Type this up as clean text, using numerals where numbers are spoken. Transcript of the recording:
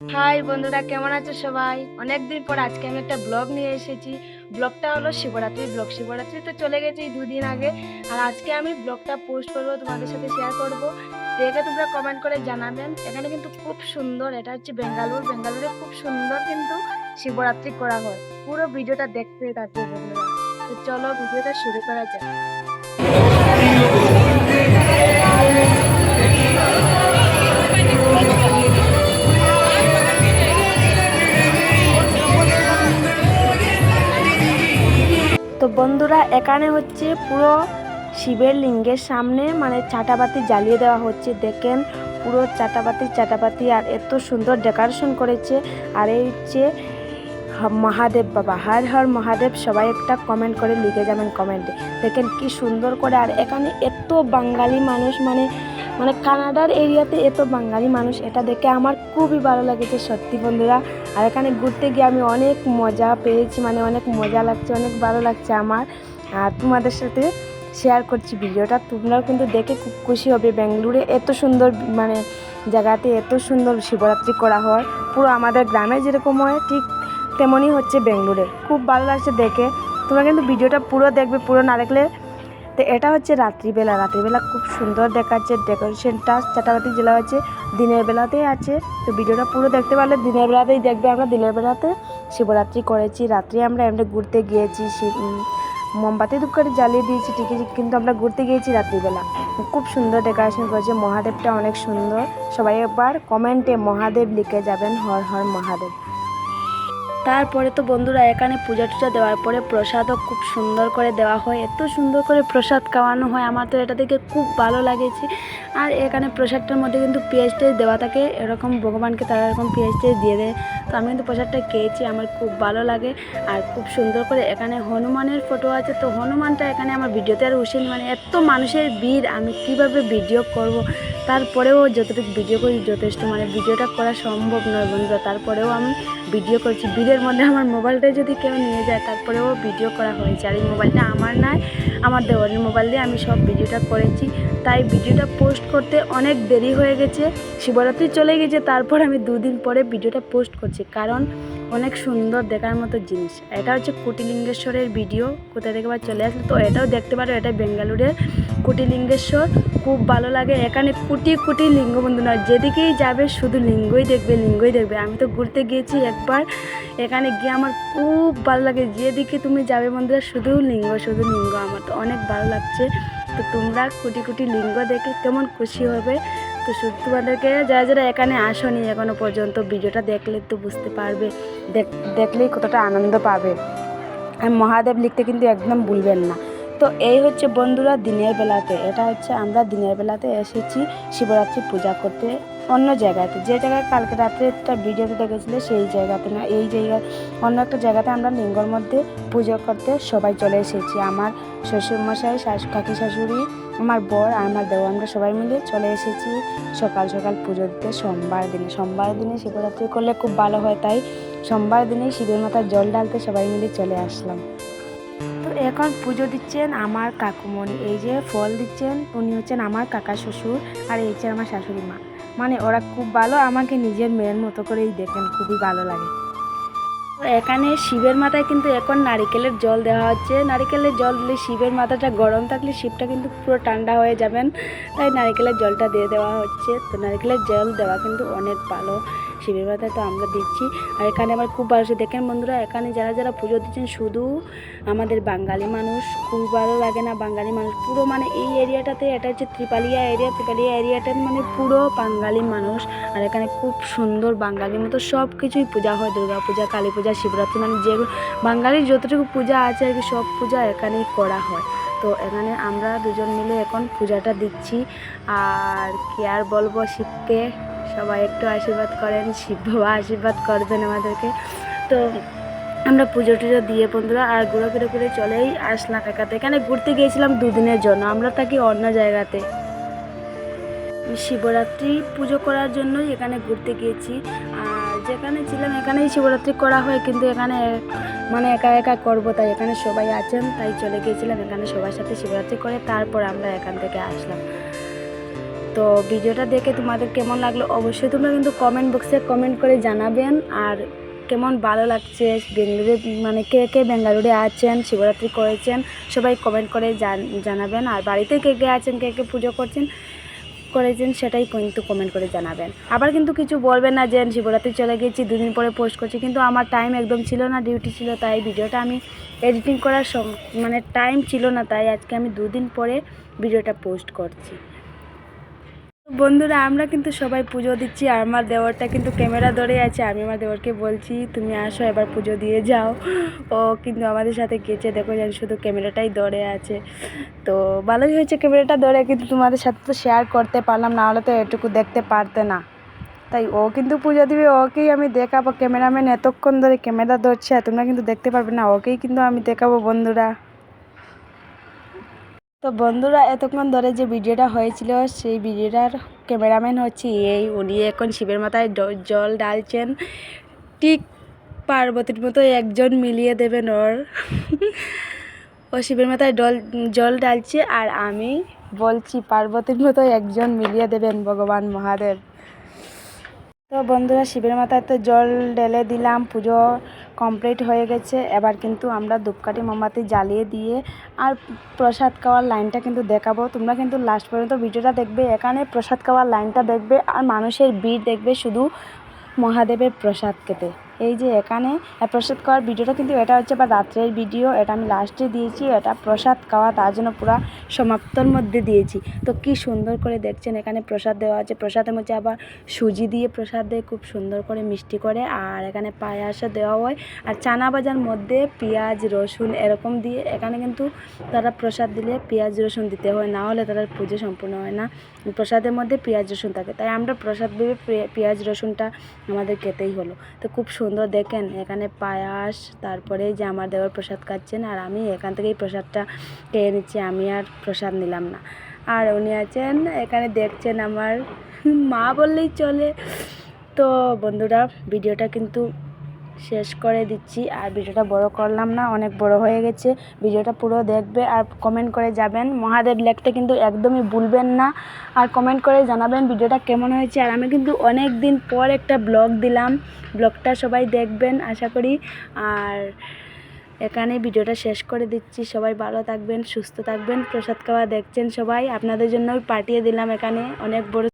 High বন্ধুরা, কেমন আছো সবাই? অনেকদিন পর আজকে আমি একটা ব্লগ নিয়ে এসেছি। ব্লগটা হলো শিবরাত্রির ব্লগ। শিবরাত্রি তো চলে গেছে এই দুদিন আগে, আর আজকে আমি ব্লগটা পোস্ট করবো, তোমাদের সাথে শেয়ার করবো। দেখে তোমরা কমেন্ট করে জানাবেন। এখানে কিন্তু খুব সুন্দর, এটা হচ্ছে বেঙ্গালুরে খুব সুন্দর কিন্তু শিবরাত্রি করা হয়। পুরো ভিডিওটা দেখতে থাকবে বন্ধুরা। তো চলো ভিডিওটা শুরু করা যাক। তো বন্ধুরা, এখানে হচ্ছে পুরো শিবের লিঙ্গের সামনে মানে চাটাবাতি জ্বালিয়ে দেওয়া হচ্ছে। দেখেন পুরো চাটাবাতি আর এত সুন্দর ডেকোরেশন করেছে। আর এই হচ্ছে মহাদেব বাবা, হর হর মহাদেব। সবাই একটা কমেন্ট করে লিখে যাবেন কমেন্টে। দেখেন কি সুন্দর করে। আর এখানে এত বাঙালি মানুষ, মানে মানে কানাডার এরিয়াতে এত বাঙালি মানুষ, এটা দেখে আমার খুবই ভালো লেগেছে সত্যি বন্ধুরা। আর এখানে ঘুরতে গিয়ে আমি অনেক মজা পেয়েছি, মানে অনেক মজা লাগছে, অনেক ভালো লাগছে আমার। আর তোমাদের সাথে শেয়ার করছি ভিডিওটা, তোমরাও কিন্তু দেখে খুব খুশি হবে। বেঙ্গালুরে এত সুন্দর মানে জায়গাতে এত সুন্দর শিবরাত্রি করা হয়। পুরো আমাদের গ্রামে যেরকম হয় ঠিক তেমনই হচ্ছে বেঙ্গালুরে। খুব ভালো লাগছে দেখে। তোমরা কিন্তু ভিডিওটা পুরো দেখবে, পুরো না দেখলে। তো এটা হচ্ছে রাত্রিবেলা খুব সুন্দর দেখাচ্ছে ডেকোরেশনটা। চাটাবাতি জ্বলা হচ্ছে, দিনের বেলাতেই আছে। তো ভিডিওটা পুরো দেখতে পারলে দিনের বেলাতেই দেখবে। আমরা দিনের বেলাতে শিবরাত্রি করেছি, রাত্রে আমরা এমনি ঘুরতে গিয়েছি। মোমবাতি ধূপ করে জ্বালিয়ে দিয়েছি ঠিকই, কিন্তু আমরা ঘুরতে গিয়েছি রাত্রিবেলা। খুব সুন্দর ডেকোরেশন করেছে। মহাদেবটা অনেক সুন্দর। সবাই একবার কমেন্টে মহাদেব লিখে যাবেন, হর হর মহাদেব। তারপরে তো বন্ধুরা, এখানে পূজা টুজা দেওয়ার পরে প্রসাদও খুব সুন্দর করে দেওয়া হয়। এত সুন্দর করে প্রসাদ খাওয়ানো হয়, আমার তো এটা দেখে খুব ভালো লাগেছে। আর এখানে প্রসাদটার মধ্যে কিন্তু পেঁয়াজ টেজ দেওয়া থাকে, এরকম ভগবানকে তারা এরকম পেঁয়াজ টেজ দিয়ে দেয়। তো আমি কিন্তু প্রসাদটা খেয়েছি, আমার খুব ভালো লাগে। আর খুব সুন্দর করে এখানে হনুমানের ফটো আছে। তো হনুমানটা এখানে আমার ভিডিওতে আর উঠেনি, মানে এত মানুষের ভিড়, আমি কিভাবে ভিডিও করব। তারপরেও যতটুকু ভিডিও করি যথেষ্ট, মানে ভিডিওটা করা সম্ভব নয় বন্ধুরা। তারপরেও আমি ভিডিও করছি। ভিড়ের মধ্যে আমার মোবাইলটা যদি কেউ নিয়ে যায়, তারপরেও ভিডিও করা হয়েছে। আর এই মোবাইলটা আমার নয়, আমার দেওয়ারের মোবাইল দিয়ে আমি সব ভিডিওটা করেছি। তাই ভিডিওটা পোস্ট করতে অনেক দেরি হয়ে গেছে, শিবরাত্রি চলে গেছে। তারপর আমি দুদিন পরে ভিডিওটা পোস্ট করছি, কারণ অনেক সুন্দর দেখার মতো জিনিস। এটা হচ্ছে কোটিলিঙ্গেশ্বরের ভিডিও, কোথা থেকে আবার চলে আসলো। তো এটাও দেখতে পারো, এটা বেঙ্গালুরের কোটিলিঙ্গেশ্বর। খুব ভালো লাগে। এখানে কোটি কোটি লিঙ্গ বন্ধু নয়, যেদিকেই যাবে শুধু লিঙ্গই দেখবে। আমি তো ঘুরতে গিয়েছি একবার, এখানে গিয়ে আমার খুব ভালো লাগে। যেদিকে তুমি যাবে বন্ধুরা শুধু লিঙ্গ। আমার তো অনেক ভালো লাগছে। তো তোমরা কোটি কোটি লিঙ্গ দেখে কেমন খুশি হবে। তো শুধু তোমাদেরকে যারা যারা এখানে আসনি এখনো পর্যন্ত, ভিডিওটা দেখলে তো বুঝতে পারবে, দেখলেই কতটা আনন্দ পাবে। আর মহাদেব লিখতে কিন্তু একদম ভুলবেন না। তো এই হচ্ছে বন্ধুরা দিনের বেলাতে, এটা হচ্ছে আমরা দিনের বেলাতে এসেছি শিবরাত্রি পূজা করতে অন্য জায়গাতে। যে জায়গায় কালকে রাত্রে একটা ভিডিওতে দেখেছিলে সেই জায়গাতে না, এই জায়গায় অন্য একটা জায়গাতে আমরা লিঙ্গর মধ্যে পুজো করতে সবাই চলে এসেছি। আমার শ্বশুরমশাই, কাকি শাশুড়ি, আমার বর আর আমার দেওর, আমরা সবাই মিলে চলে এসেছি সকাল সকাল পুজো দিতে। সোমবার দিনে শিবরাত্রি করলে খুব ভালো হয়, তাই সোমবার দিনেই শিবের মাথায় জল ঢালতে সবাই মিলে চলে আসলাম। তো এখন পুজো দিচ্ছেন আমার কাকুমণি, এই যে ফল দিচ্ছেন, উনি হচ্ছেন আমার কাকা শ্বশুর। আর এই হচ্ছে আমার শাশুড়ি মা, মানে ওরা খুব ভালো, আমাকে নিজের মেয়ের মতো করেই দেখেন, খুবই ভালো লাগে। তো এখানে শিবের মাথায় কিন্তু এখন নারিকেলের জল দেওয়া হচ্ছে। নারিকেলের জল দিলে শিবের মাথাটা গরম থাকলে শিবটা কিন্তু পুরো ঠান্ডা হয়ে যাবেন, তাই নারিকেলের জলটা দিয়ে দেওয়া হচ্ছে। তো নারিকেলের জল দেওয়া কিন্তু অনেক ভালো শিবের মাথায়, তো আমরা দিচ্ছি। আর এখানে আমার খুব ভালো দেখেন বন্ধুরা, এখানে যারা যারা পুজো দিচ্ছেন শুধু আমাদের বাঙালি মানুষ। খুব ভালো লাগে না বাঙালি মানুষ পুরো, মানে এই এরিয়াটাতে, এটা হচ্ছে ত্রিপালিয়া এরিয়াটার মানে পুরো বাঙালি মানুষ। আর এখানে খুব সুন্দর বাঙালির মতো সব কিছুই পূজা হয়, দুর্গা পূজা, কালী পূজা, শিবরাত্রি, মানে যেগুলো বাঙালির যতটুকু পূজা আছে আর কি সব পূজা এখানেই করা হয়। তো এখানে আমরা দুজন মিলে এখন পূজাটা দিচ্ছি। আর কি আর বলবো, শিবকে সবাই একটু আশীর্বাদ করেন, শিব বাবা আশীর্বাদ করবেন আমাদেরকে। তো আমরা পুজো টুজো দিয়ে বন্ধুরা আর ঘুরে ঘুরে চলেই আসলাম। এখানে ঘুরতে গিয়েছিলাম দুদিনের জন্য, আমরা থাকি অন্য জায়গাতে। শিবরাত্রি পুজো করার জন্যই এখানে ঘুরতে গিয়েছি। আর যেখানে ছিলাম এখানেই শিবরাত্রি করা হয়, কিন্তু এখানে মানে একা একা করবো, তাই এখানে সবাই আছেন, তাই চলে গিয়েছিলাম এখানে সবার সাথে শিবরাত্রি করে তারপর আমরা এখান থেকে আসলাম। তো ভিডিওটা দেখে তোমাদের কেমন লাগলো অবশ্যই তোমরা কিন্তু কমেন্ট বক্সে কমেন্ট করে জানাবেন। আর কেমন ভালো লাগছে বেঙ্গালুরু, মানে কে কে বেঙ্গালুরুতে আছেন, শিবরাত্রি করেছেন, সবাই কমেন্ট করে জানাবেন। আর বাড়িতে কে কে আছেন, কে কে পুজো করেছেন সেটাই কিন্তু কমেন্ট করে জানাবেন। আবার কিন্তু কিছু বলবেন না যে শিবরাত্রি চলে গেছি 2 দিন পরে পোস্ট করছি, কিন্তু আমার টাইম একদম ছিল না, ডিউটি ছিল, তাই ভিডিওটা আমি এডিটিং করার মানে টাইম ছিল না, তাই আজকে আমি 2 দিন পরে ভিডিওটা পোস্ট করছি। বন্ধুরা আমরা কিন্তু সবাই পুজো দিচ্ছি, আর আমার দেওরটা কিন্তু ক্যামেরা ধরে আছে। আমি আমার দেওরকে বলছি তুমি আসো এবার পুজো দিয়ে যাও, ও কিন্তু আমাদের সাথে গেছে। দেখো জানি শুধু ক্যামেরাটাই ধরে আছে, তো ভালোই হয়েছে ক্যামেরাটা ধরে, কিন্তু তোমাদের সাথে তো শেয়ার করতে পারলাম না, হলে তো এটুকু দেখতে পারতে না। তাই ও কিন্তু পুজো দিবে, ওকেই আমি দেখাবো। ক্যামেরাম্যান এতক্ষণ ধরে ক্যামেরা ধরছে, তোমরা কিন্তু দেখতে পারবে না, ওকেই কিন্তু আমি দেখাবো বন্ধুরা। তো বন্ধুরা এতক্ষণ ধরে যে ভিডিওটা হয়েছিল সেই ভিডিওটার ক্যামেরাম্যান হচ্ছে উনি এখন শিবের মাথায় জল ঢালছেন, ঠিক পার্বতীর মতো একজন মিলিয়ে দেবেন ওর। ও শিবের মাথায় জল ঢালছে, আর আমি বলছি পার্বতীর মতো একজন মিলিয়ে দেবেন ভগবান মহাদেব। তো বন্ধুরা শিবের মাথায় তো জল ঢেলে দিলাম, পুজো কমপ্লিট হয়ে গেছে। এবার কিন্তু আমরা ধূপকাঠি মোমবাতি জ্বালিয়ে দিয়ে আর প্রসাদ খাওয়ার লাইনটা কিন্তু দেখাবো। তোমরা কিন্তু লাস্ট পর্যন্ত ভিডিওটা দেখবে, এখানে প্রসাদ খাওয়ার লাইনটা দেখবে, আর মানুষের ভিড় দেখবে শুধু মহাদেবের প্রসাদ খেতে। এই যে এখানে প্রসাদ খাওয়ার ভিডিওটা কিন্তু এটা হচ্ছে বা রাত্রের ভিডিও, এটা আমি লাস্টে দিয়েছি। এটা প্রসাদ খাওয়া, তার জন্য পুরো সমাপ্তর মধ্যে দিয়েছি। তো কি সুন্দর করে দেখছেন এখানে প্রসাদ দেওয়া আছে। প্রসাদের মধ্যে আবার সুজি দিয়ে প্রসাদ দেয় খুব সুন্দর করে, মিষ্টি করে, আর এখানে পায়াসও দেওয়া হয়। আর চানা ভাজার মধ্যে পেঁয়াজ রসুন এরকম দিয়ে, এখানে কিন্তু তারা প্রসাদ দিলে পেঁয়াজ রসুন দিতে হয়, না হলে তাদের পুজো সম্পূর্ণ হয় না। প্রসাদের মধ্যে পেঁয়াজ রসুন থাকে, তাই আমরা প্রসাদ ভেবে পেঁয়াজ রসুনটা আমাদের খেতেই হলো। তো খুব সুন্দর দেখেন এখানে পায়াস, তারপরে যে আমার দেওয়ার প্রসাদ খাচ্ছেন, আর আমি এখান থেকেই প্রসাদটা খেয়ে নিচ্ছি, আমি আর প্রসাদ নিলাম না। আর উনি আছেন এখানে দেখছেন আমার মা বললেই চলে। তো বন্ধুরা ভিডিওটা কিন্তু শেষ করে দিচ্ছি, আর ভিডিওটা বড় করলাম না, অনেক বড় হয়ে গেছে। ভিডিওটা পুরো দেখবে আর কমেন্ট করে যাবেন, মহাদেব লিখতে কিন্তু একদমই ভুলবেন না, আর কমেন্ট করে জানাবেন ভিডিওটা কেমন হয়েছে। আর আমি কিন্তু অনেক দিন পর একটা ব্লগ দিলাম, ব্লগটা সবাই দেখবেন আশা করি। আর এখানে ভিডিওটা শেষ করে দিচ্ছি, সবাই ভালো থাকবেন, সুস্থ থাকবেন। প্রসাদ খাওয়া দেখছেন সবাই, আপনাদের জন্যই পাঠিয়ে দিলাম, এখানে অনেক বড়